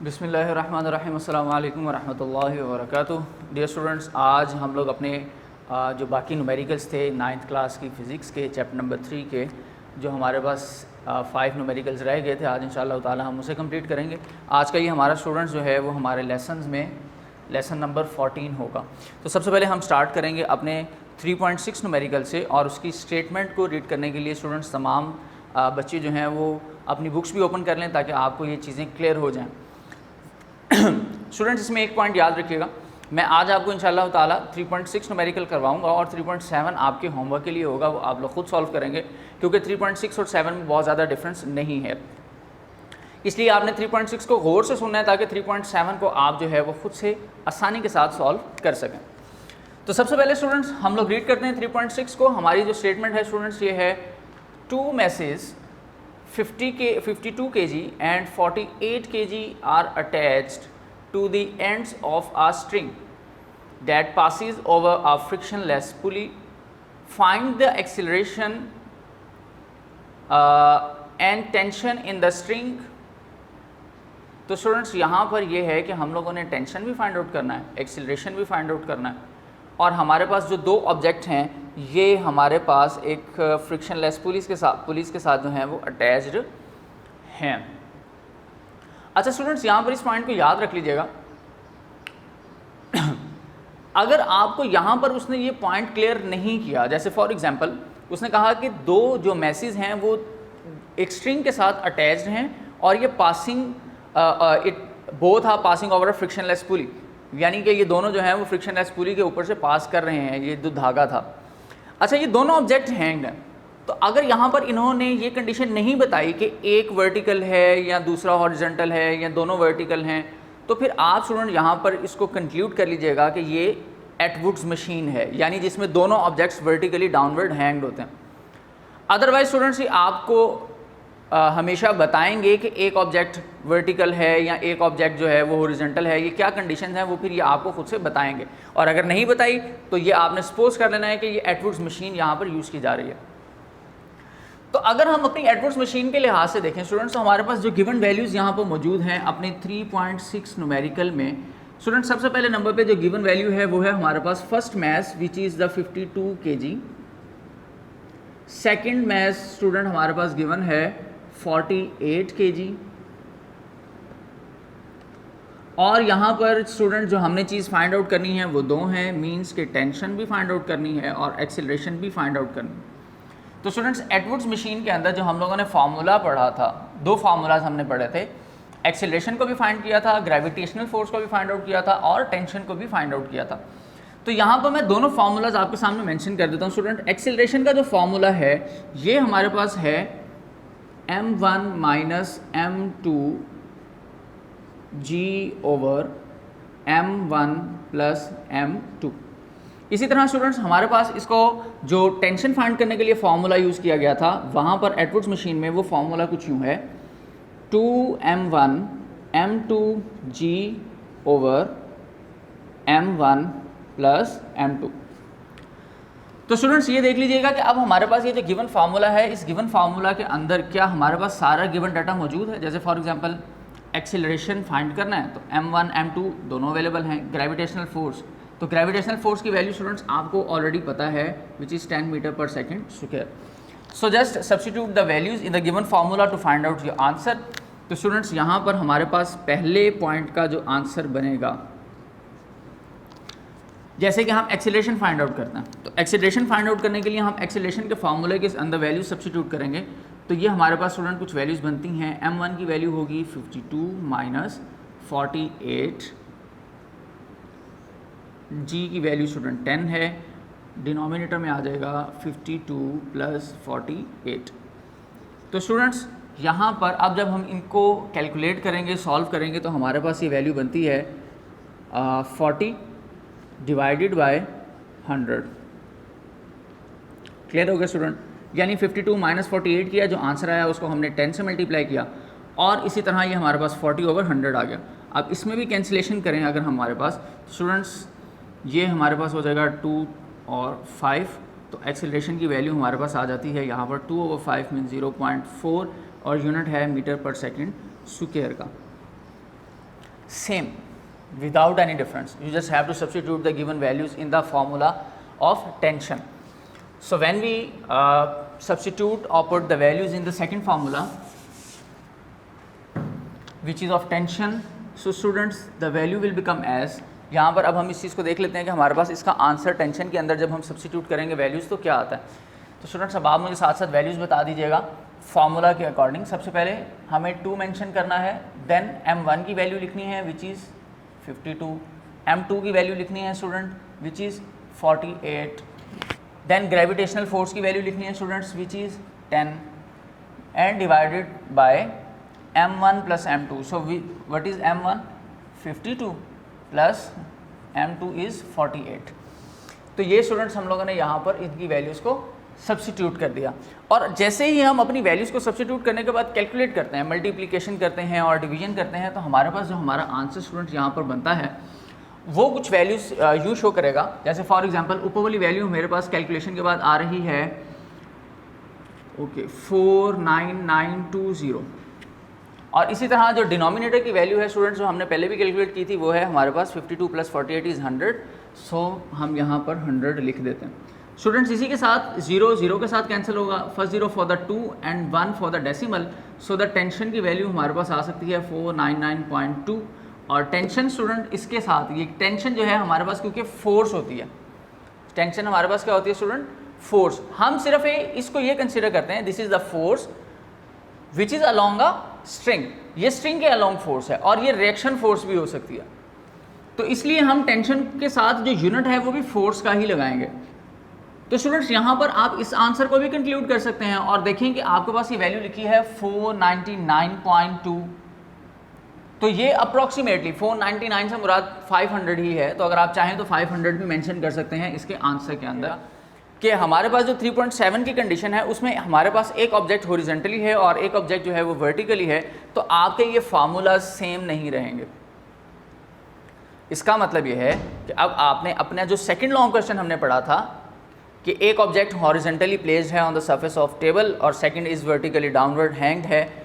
बिस्मिल्लाहिर्रहमानिर्रहीम अस्सलामु अलैकुम वरहमतुल्लाहि वबरकातुहू। डियर स्टूडेंट्स, आज हम लोग अपने जो बाकी न्यूमेरिकल्स थे 9th क्लास की फ़िज़िक्स के चैप्टर नंबर 3 के जो हमारे पास 5 न्यूमेरिकल्स रह गए थे, आज इंशाअल्लाह ताला हम उसे कंप्लीट करेंगे। आज का ये हमारा स्टूडेंट्स जो है वो हमारे लेसन्स में लेसन नंबर 14 होगा। तो सबसे पहले हम स्टार्ट करेंगे अपने 3.6 न्यूमेरिकल से, और उसकी स्टेटमेंट को रीड करने के लिए स्टूडेंट्स तमाम बच्चे जो हैं वो अपनी बुक्स भी ओपन कर लें ताकि आपको ये चीज़ें क्लियर हो जाएँ। स्टूडेंट्स, इसमें एक पॉइंट याद रखिएगा, मैं आज आपको इंशाअल्लाह ताला 3.6 न्यूमेरिकल करवाऊंगा और 3.7 आपके होमवर्क के लिए होगा, वो आप लोग खुद सॉल्व करेंगे क्योंकि 3.6 और 7 में बहुत ज़्यादा डिफरेंस नहीं है। इसलिए आपने 3.6 को गौर से सुनना है ताकि 3.7 को आप जो है वो खुद से आसानी के साथ सॉल्व कर सकें। तो सबसे पहले स्टूडेंट्स हम लोग रीड करते हैं 3.6 को। हमारी जो स्टेटमेंट है स्टूडेंट्स ये है, 2 messes 52 kg and 48 kg are attached to the ends of a string that passes over a frictionless pulley. Find the acceleration and tension in the string. तो स्टूडेंट्स यहाँ पर ये है कि हम लोगों ने टेंशन भी फाइंड आउट करना है, एक्सीलरेशन भी फाइंड आउट करना है, और हमारे पास जो दो ऑब्जेक्ट हैं ये हमारे पास एक फ्रिक्शनलेस पुलिस के साथ जो हैं वो अटैच्ड हैं। अच्छा स्टूडेंट्स, यहाँ पर इस पॉइंट को याद रख लीजिएगा, अगर आपको यहाँ पर उसने ये पॉइंट क्लियर नहीं किया, जैसे फॉर एग्जांपल उसने कहा कि दो जो मैसेज हैं वो एक स्ट्रिंग के साथ अटैच्ड हैं और ये passing both are passing over a frictionless pulley, यानी कि ये दोनों जो हैं वो फ्रिक्शनलेस पुली के ऊपर से पास कर रहे हैं, ये जो धागा था। अच्छा, ये दोनों ऑब्जेक्ट हैंग्ड हैं, तो अगर यहाँ पर इन्होंने ये कंडीशन नहीं बताई कि एक वर्टिकल है या दूसरा हॉरिजॉन्टल है या दोनों वर्टिकल हैं, तो फिर आप स्टूडेंट यहाँ पर इसको कंक्लूड कर लीजिएगा कि ये एटवुड्स मशीन है, यानी जिसमें दोनों ऑब्जेक्ट्स वर्टिकली डाउनवर्ड हैंग्ड होते हैं। अदरवाइज स्टूडेंट्स ये आपको हमेशा बताएंगे कि एक ऑब्जेक्ट वर्टिकल है या एक ऑब्जेक्ट जो है वो हॉरिजॉन्टल है, ये क्या कंडीशन है वो फिर ये आपको खुद से बताएंगे, और अगर नहीं बताई तो ये आपने सपोज कर लेना है कि ये एटवुड्स मशीन यहाँ पर यूज़ की जा रही है। तो अगर हम अपनी एटवुड्स मशीन के लिहाज से देखें स्टूडेंट्स, तो हमारे पास जो गिवन वैल्यूज़ यहाँ पर मौजूद हैं अपने 3.6 न्यूमेरिकल में। स्टूडेंट सबसे पहले नंबर पे जो गिवन वैल्यू है वो है हमारे पास first mass which is the 52 kg, second mass student हमारे पास गिवन है 48 kg, और यहाँ पर स्टूडेंट जो हमने चीज़ फाइंड आउट करनी है वो दो हैं, मीन्स के टेंशन भी फाइंड आउट करनी है और एक्सीलरेशन भी फाइंड आउट करनी है। तो स्टूडेंट्स एटवुड्स मशीन के अंदर जो हम लोगों ने फार्मूला पढ़ा था, दो फार्मूलाज हमने पढ़े थे, एक्सीलरेशन को भी फाइंड किया था, ग्रेविटेशनल फोर्स को भी फाइंड आउट किया था और टेंशन को भी फाइंड आउट किया था। तो यहाँ पर मैं दोनों फार्मूलाज आपके सामने मेंशन कर देता हूँ। स्टूडेंट एक्सीलरेशन का जो फार्मूला है ये हमारे पास है m1 minus m2 g over m1 plus m2। इसी तरह स्टूडेंट्स हमारे पास इसको जो टेंशन फाइंड करने के लिए फार्मूला यूज़ किया गया था वहाँ पर एटवुड्स मशीन में वो फार्मूला कुछ यूँ है, 2m1 m2 g over m1 plus m2। तो स्टूडेंट्स ये देख लीजिएगा कि अब हमारे पास ये जो गिवन फार्मूला है, इस गिवन फार्मूला के अंदर क्या हमारे पास सारा गिवन डाटा मौजूद है। जैसे फॉर एग्जांपल एक्सीलरेशन फाइंड करना है तो m1 m2 दोनों अवेलेबल हैं। ग्रेविटेशनल फोर्स, तो ग्रेविटेशनल फोर्स की वैल्यू स्टूडेंट्स आपको ऑलरेडी पता है which is 10 metre per second square. So just substitute the values in the given formula to find out your answer. तो स्टूडेंट्स यहाँ पर हमारे पास पहले पॉइंट का जो आंसर बनेगा, जैसे कि हम एक्सीलरेशन फाइंड आउट करते हैं, तो एक्सीलरेशन फाइंड आउट करने के लिए हम एक्सीलरेशन के फार्मूले के अंदर वैल्यू सब्स्टिट्यूट करेंगे। तो ये हमारे पास स्टूडेंट कुछ वैल्यूज़ बनती हैं। m1 की वैल्यू होगी 52 माइनस 48, g की वैल्यू स्टूडेंट 10 है, डिनोमिनेटर में आ जाएगा 52 प्लस 48। तो स्टूडेंट्स यहाँ पर अब जब हम इनको कैलकुलेट करेंगे, सॉल्व करेंगे, तो हमारे पास ये वैल्यू बनती है 40 डिवाइडेड बाय 100। क्लियर हो गया स्टूडेंट, यानी 52 माइनस 48 किया, जो आंसर आया उसको हमने 10 से मल्टीप्लाई किया, और इसी तरह ये हमारे पास 40 ओवर 100 आ गया। अब इसमें भी कैंसिलेशन करें अगर हमारे पास, स्टूडेंट्स ये हमारे पास हो जाएगा 2 और 5, तो एक्सीलरेशन की वैल्यू हमारे पास आ जाती है यहाँ पर 2 ओवर 5 मीन 0.4, और यूनिट है मीटर पर सेकेंड स्क्वायर का। same without any difference. You just have to substitute the given values in the formula of tension. So when we substitute or put the values in the second formula which is of tension, so students the value will become as, यहाँ पर अब हम इस चीज़ को देख लेते हैं कि हमारे पास इसका आंसर टेंशन के अंदर जब हम सब्सिट्यूट करेंगे वैल्यूज़ तो क्या आता है। तो स्टूडेंट्स अब आप मुझे साथ साथ वैल्यूज़ बता दीजिएगा फार्मूला के अकॉर्डिंग। सबसे पहले हमें 2 मेंशन करना है, देन m1 की वैल्यू लिखनी है विच इज़ 52, m2 की वैल्यू लिखनी है student which is 48, then gravitational force की वैल्यू लिखनी है students which is 10 and divided by m1 plus m2। So what is m1? 52 plus m2 is 48। तो ये स्टूडेंट्स हम लोगों ने यहाँ पर इनकी वैल्यूज़ को सब्सिट्यूट कर दिया। और जैसे ही हम अपनी वैल्यूज़ को सब्सिट्यूट करने के बाद कैलकुलेट करते हैं, मल्टीप्लिकेशन करते हैं और डिवीजन करते हैं, तो हमारे पास जो हमारा आंसर स्टूडेंट यहाँ पर बनता है वो कुछ वैल्यूज़ यूँ शो करेगा। जैसे फॉर एग्जांपल ऊपर वाली वैल्यू मेरे पास कैलकुलेशन के बाद आ रही है 49920, और इसी तरह जो डिनोमिनेटर की वैल्यू है स्टूडेंट्स जो हमने पहले भी कैलकुलेट की थी वो है हमारे पास 52 प्लस 48 इज़ 100। सो हम यहाँ पर 100 लिख देते हैं स्टूडेंट्स। इसी के साथ 0 0 के साथ कैंसिल होगा, first 0 for the 2 and 1 for the decimal. So the tension की वैल्यू हमारे पास आ सकती है 499.2। और टेंशन स्टूडेंट इसके साथ, ये टेंशन जो है हमारे पास क्योंकि फोर्स होती है, टेंशन हमारे पास क्या होती है स्टूडेंट? फोर्स। हम सिर्फ इसको ये कंसिडर करते हैं this is the force which is along a string. ये स्ट्रिंग के अलोंग फोर्स है और ये रिएक्शन फोर्स भी हो सकती है, तो इसलिए हम टेंशन के साथ जो यूनिट है वो भी फोर्स का ही लगाएंगे। तो स्टूडेंट्स यहाँ पर आप इस आंसर को भी कंक्लूड कर सकते हैं और देखें कि आपके पास ये वैल्यू लिखी है 499.2। तो ये अप्रॉक्सीमेटली 499 से मुराद 500 ही है, तो अगर आप चाहें तो 500 भी मेंशन कर सकते हैं इसके आंसर के अंदर। कि हमारे पास जो 3.7 की कंडीशन है उसमें हमारे पास एक ऑब्जेक्ट हॉरिजॉन्टली है और एक ऑब्जेक्ट जो है वो वर्टिकली है, तो आपके ये फार्मूला सेम नहीं रहेंगे। इसका मतलब ये है कि अब आपने अपना जो सेकंड लॉन्ग क्वेश्चन हमने पढ़ा था कि एक ऑब्जेक्ट हॉरिजॉन्टली प्लेस्ड है on the surface of table और second is vertically downward hanged है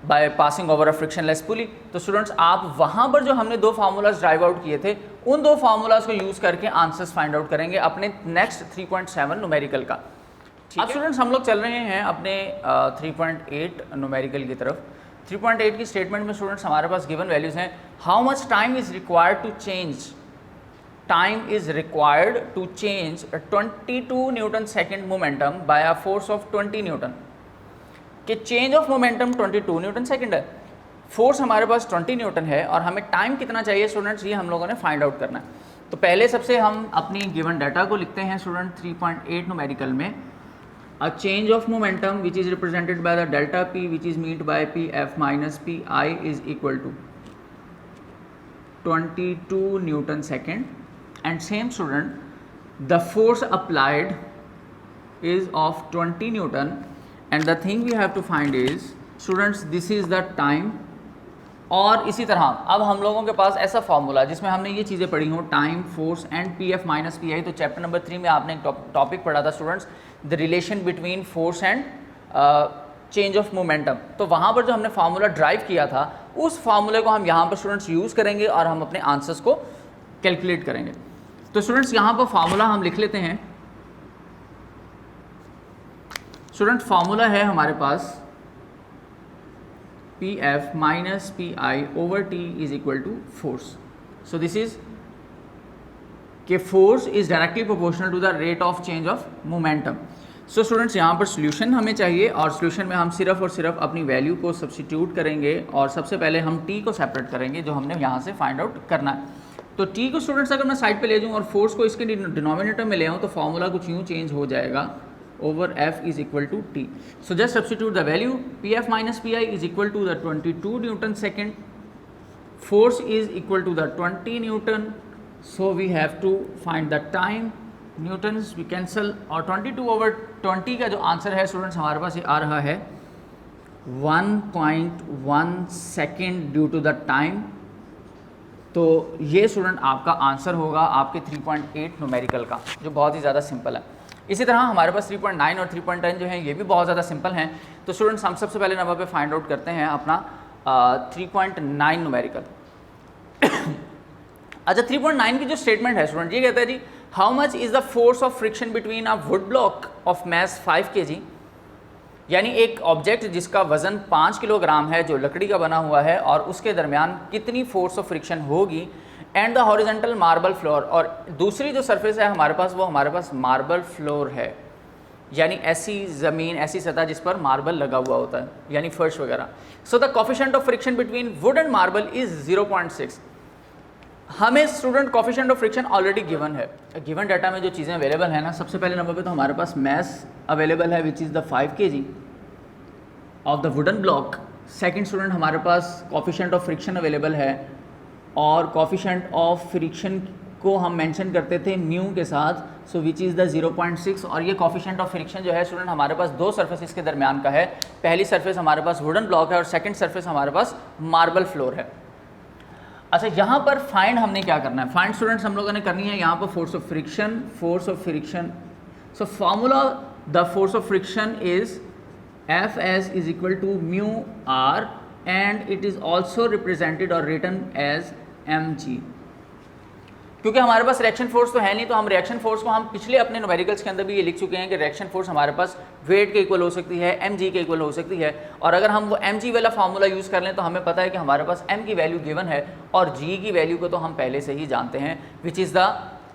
by passing over a frictionless pulley. तो स्टूडेंट्स आप वहाँ पर जो हमने 2 फार्मूलाज ड्राइव आउट किए थे उन 2 फार्मूलाज को यूज़ करके आंसर्स फाइंड आउट करेंगे अपने नेक्स्ट 3.7 न्यूमेरिकल का। अब स्टूडेंट्स हम लोग चल रहे हैं अपने 3.8 न्यूमेरिकल की तरफ। 3.8 की स्टेटमेंट में स्टूडेंट्स हमारे पास गिवन वैल्यूज़ हैं। How much time is required to change, time is required to change 22 Newton second momentum by a force of 20 newton. कि change of momentum 22 Newton second है, फोर्स हमारे पास 20 न्यूटन है और हमें टाइम कितना चाहिए स्टूडेंट्स, ये हम लोगों ने फाइंड आउट करना है। तो पहले सबसे हम अपनी गिवन डाटा को लिखते हैं स्टूडेंट 3.8 न्यूमेरिकल में। A change of momentum which is represented by the delta P which is meet by P F minus P I is equal to 22 Newton second. And same student the force applied is of 20 Newton and the thing we have to find is students this is the time। और इसी तरह अब हम लोगों के पास ऐसा formula जिसमें हमने ये चीज़ें पढ़ी हों time, force and P F minus P आई। तो चैप्टर नंबर 3 में आपने एक टॉपिक पढ़ा था students the relation between force and change of momentum. तो वहाँ पर जो हमने फार्मूला ड्राइव किया था उस फार्मूले को हम यहाँ पर स्टूडेंट्स यूज़ करेंगे और हम अपने आंसर्स को कैलकुलेट करेंगे। तो स्टूडेंट्स यहाँ पर फार्मूला हम लिख लेते हैं। स्टूडेंट फार्मूला है हमारे पास P F minus P I over T is equal to force. So this is के force is directly proportional to the rate of change of momentum. So students यहाँ पर सोल्यूशन हमें चाहिए और सोल्यूशन में हम सिर्फ और सिर्फ अपनी वैल्यू को सब्स्टिट्यूट करेंगे और सबसे पहले हम टी को सेपरेट करेंगे जो हमने यहाँ से फाइंड आउट करना है। तो टी को स्टूडेंट्स अगर मैं साइड पे ले जाऊँ और फोर्स को इसके डिनोमिनेटर में ले आऊँ तो फार्मूला कुछ यूँ चेंज हो जाएगा over f is equal to t. So just substitute the value pf minus pi is equal to the 22 Newton second, force is equal to the 20 Newton, so we have to find the time, newtons we cancel और 22 over 20 का जो answer है students हमारे पास ये आ रहा है 1.1 second due to the time. तो ये स्टूडेंट आपका आंसर होगा आपके 3.8 न्यूमेरिकल का जो बहुत ही ज़्यादा सिंपल है। इसी तरह हमारे पास 3.9 और 3.10 जो हैं ये भी बहुत ज़्यादा सिंपल हैं। तो स्टूडेंट्स हम सबसे पहले नंबर पे फाइंड आउट करते हैं अपना 3.9 न्यूमेरिकल। अच्छा 3.9 की जो स्टेटमेंट है स्टूडेंट, ये कहता है जी how much is the force of friction between a wood block of mass 5 kg, यानी एक ऑब्जेक्ट जिसका वजन 5 किलोग्राम है जो लकड़ी का बना हुआ है और उसके दरमियान कितनी फोर्स ऑफ फ्रिक्शन होगी, and the horizontal marble floor, और दूसरी जो सरफेस है हमारे पास वो हमारे पास मार्बल फ्लोर है, यानी ऐसी ज़मीन ऐसी सतह जिस पर मार्बल लगा हुआ होता है यानी फर्श वगैरह। So the coefficient of friction between would and marble is 0.6। हमें student coefficient of friction already given है, गिवन डाटा में जो चीज़ें अवेलेबल है ना, सबसे पहले नंबर पे तो हमारे पास मैस अवेलेबल है which is the 5 kg of the wooden block. Second student हमारे पास कोफिशिएंट ऑफ फ्रिक्शन अवेलेबल है, और कोफिशिएंट ऑफ फ्रिक्शन को हम मेंशन करते थे म्यू के साथ, सो विच इज़ द 0.6। और ये कोफिशिएंट ऑफ फ्रिक्शन जो है स्टूडेंट हमारे पास दो सरफेसेस के दरमियान का है, पहली सरफेस हमारे पास वुडन ब्लॉक है और सेकंड सरफेस हमारे पास मार्बल फ्लोर है। अच्छा यहाँ पर फाइंड हमने क्या करना है, फाइंड स्टूडेंट्स हम लोगों ने करनी है यहाँ पर force of friction. So formula the force of friction is Fs is equal to mu R and it is also represented और रिटन एज mg। क्योंकि हमारे पास रिएक्शन फोर्स तो है नहीं, तो हम रिएक्शन फोर्स को हम पिछले अपने न्यूमेरिकल्स के अंदर भी ये लिख चुके हैं कि रिएक्शन फोर्स हमारे पास वेट के इक्वल हो सकती है, mg के इक्वल हो सकती है। और अगर हम वो mg वाला फार्मूला यूज़ कर लें तो हमें पता है कि हमारे पास m की वैल्यू गिवन है और g की वैल्यू को तो हम पहले से ही जानते हैं विच is the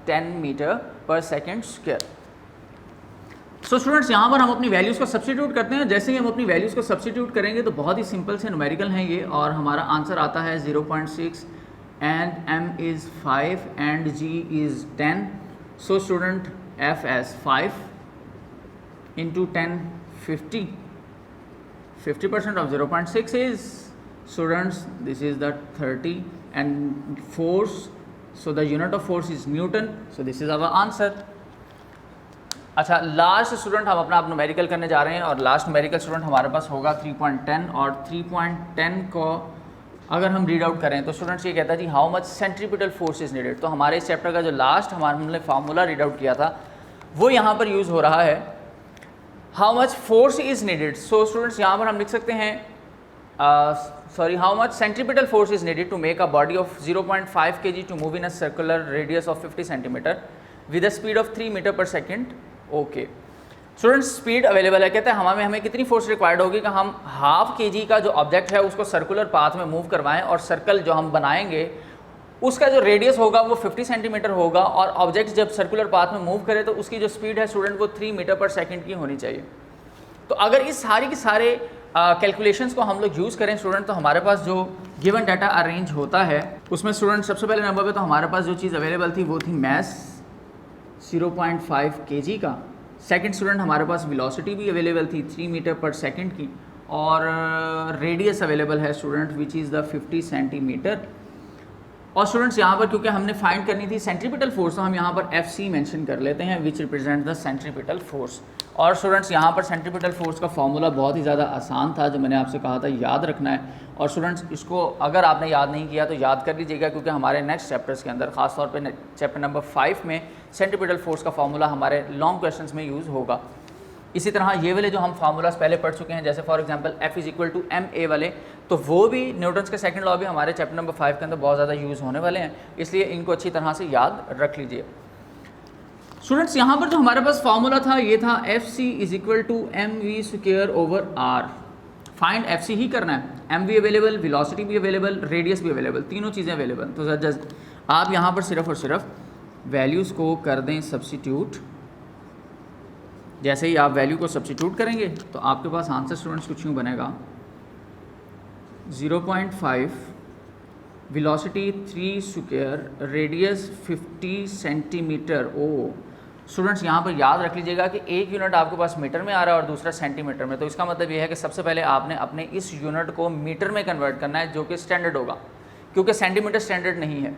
10 metre per second square. So students यहाँ पर हम अपनी वैल्यूज़ को सब्स्टिट्यूट करते हैं। जैसे ही हम अपनी वैल्यूज़ को सब्स्टिट्यूट करेंगे तो बहुत ही सिंपल से न्यूमेरिकल हैं ये, और हमारा आंसर आता है 0.6 and m is 5 and g is 10. So student f as 5 into 10 50. 50% of 0.6 is students this is the 30, and force, so the unit of force is Newton, so this is our answer. अच्छा last student हम अपना numerical करने जा रहे हैं, और last numerical student हमारे पास होगा 3.10, और 3.10 को अगर हम रीड आउट करें तो स्टूडेंट्स ये कहता है जी how much centripetal force is needed. तो हमारे इस चैप्टर का जो लास्ट हमने फार्मूला रीड आउट किया था वो यहाँ पर यूज़ हो रहा है, how much force is needed. So students यहाँ पर हम लिख सकते हैं how much centripetal force is needed to make a body of 0.5 kg to move in a circular radius of 50 centimetre with a speed of 3 metre per second. Okay students speed available है, कहते हैं हमें कितनी force required होगी कि हम half kg का जो ऑब्जेक्ट है उसको सर्कुलर पाथ में मूव करवाएं, और सर्कल जो हम बनाएंगे उसका जो रेडियस होगा वो 50 सेंटीमीटर होगा, और ऑब्जेक्ट जब सर्कुलर पाथ में मूव करे तो उसकी जो स्पीड है स्टूडेंट वो 3 मीटर पर सेकेंड की होनी चाहिए। तो अगर इस सारी के सारे कैलकुलेशंस को हम लोग यूज़ करें स्टूडेंट, तो हमारे पास जो गिवन डाटा अरेंज होता है उसमें स्टूडेंट सबसे पहले नंबर पे तो हमारे पास जो चीज़ अवेलेबल थी वो थी मैस 0.5 kg का। सेकंड स्टूडेंट हमारे पास वेलोसिटी भी अवेलेबल थी 3 मीटर पर सेकंड की, और रेडियस अवेलेबल है student which is the 50 centimetre. और स्टूडेंट्स यहाँ पर क्योंकि हमने फाइंड करनी थी सेंट्रीपिटल फोर्स, तो हम यहाँ पर FC मेंशन कर लेते हैं which represent the centripetal force. और स्टूडेंट्स यहाँ पर सेंट्रीपिटल फोर्स का फॉर्मूला बहुत ही ज़्यादा आसान था जो मैंने आपसे कहा था याद रखना है, और स्टूडेंट्स इसको अगर आपने याद नहीं किया तो याद कर लीजिएगा, क्योंकि हमारे नेक्स्ट चैप्टर्स के अंदर खासतौर पे चैप्टर नंबर 5 में सेंट्रीपिटल फोर्स का फॉर्मूला हमारे लॉन्ग क्वेश्चंस में यूज़ होगा। इसी तरह ये वाले जो हम फार्मूलाज पहले पढ़ चुके हैं, जैसे for example F is equal to ma वाले, तो वो भी न्यूटन्स के सेकंड लॉ भी हमारे चैप्टर नंबर 5 के अंदर बहुत ज़्यादा यूज़ होने वाले हैं, इसलिए इनको अच्छी तरह से याद रख लीजिए। स्टूडेंट्स यहाँ पर जो हमारे पास फार्मूला था ये था FC is equal to mv square over r। Find FC ही करना है, m भी अवेलेबल, वेलोसिटी भी अवेलेबल, रेडियस भी अवेलेबल, तीनों चीज़ें अवेलेबल। तो जस्ट आप यहाँ पर सिर्फ और सिर्फ वैल्यूज़ को कर दें सब्स्टिट्यूट। जैसे ही आप वैल्यू को सब्स्टिट्यूट करेंगे तो आपके पास आंसर स्टूडेंट्स कुछ यूँ बनेगा 0.5, वेलोसिटी 3 स्क्वायर, रेडियस 50 सेंटीमीटर। ओ स्टूडेंट्स यहाँ पर याद रख लीजिएगा कि एक यूनिट आपके पास मीटर में आ रहा है और दूसरा सेंटीमीटर में, तो इसका मतलब ये है कि सबसे पहले आपने अपने इस यूनिट को मीटर में कन्वर्ट करना है जो कि स्टैंडर्ड होगा, क्योंकि सेंटीमीटर स्टैंडर्ड नहीं है।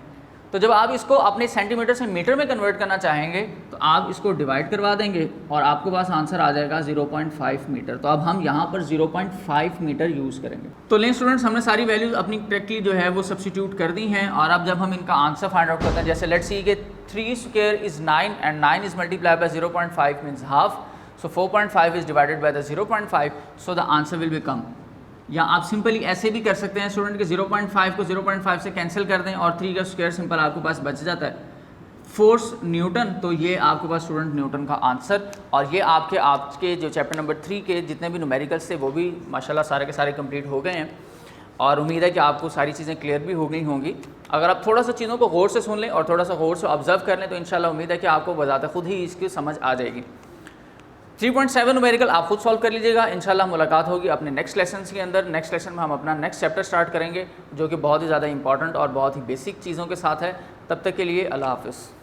तो जब आप इसको अपने सेंटीमीटर से मीटर में कन्वर्ट करना चाहेंगे तो आप इसको डिवाइड करवा देंगे और आपके पास आंसर आ जाएगा 0.5 मीटर। तो अब हम यहाँ पर 0.5 मीटर यूज़ करेंगे। तो लें स्टूडेंट्स, हमने सारी वैल्यूज अपनी करेक्टली जो है वो सब्स्टिट्यूट कर दी हैं, और अब जब हम इनका आंसर फाइंड आउट करते हैं, जैसे लेट्स सी कि 3 square is 9 and 9 is multiply by 0.5 means half, so 4.5 is divided by the 0.5, so the answer will become, या आप सिंपली ऐसे भी कर सकते हैं स्टूडेंट के 0.5 को 0.5 से कैंसिल कर दें और 3 का स्क्वायर सिंपल आपके पास बच जाता है। फोर्स न्यूटन, तो ये आपके पास स्टूडेंट न्यूटन का आंसर। और ये आपके जो चैप्टर नंबर 3 के जितने भी न्यूमेरिकल्स थे वो भी माशाल्लाह सारे के सारे कंप्लीट हो गए हैं और उम्मीद है कि आपको सारी चीज़ें क्लियर भी हो गई होंगी। अगर आप थोड़ा सा चीज़ों को गौर से सुन लें और थोड़ा सा गौर से ऑब्जर्व कर लें तो इंशाल्लाह उम्मीद है कि आपको बजाते खुद ही इसकी समझ आ जाएगी। 3.7 न्यूमेरिकल आप खुद सॉल्व कर लीजिएगा। इंशाल्लाह मुलाकात होगी अपने नेक्स्ट लेसन के अंदर। नेक्स्ट लेसन में हम अपना नेक्स्ट चैप्टर स्टार्ट करेंगे जो कि बहुत ही ज़्यादा इंपॉर्टेंट और बहुत ही बेसिक चीज़ों के साथ है। तब तक के लिए अल्लाह हाफ़िज़।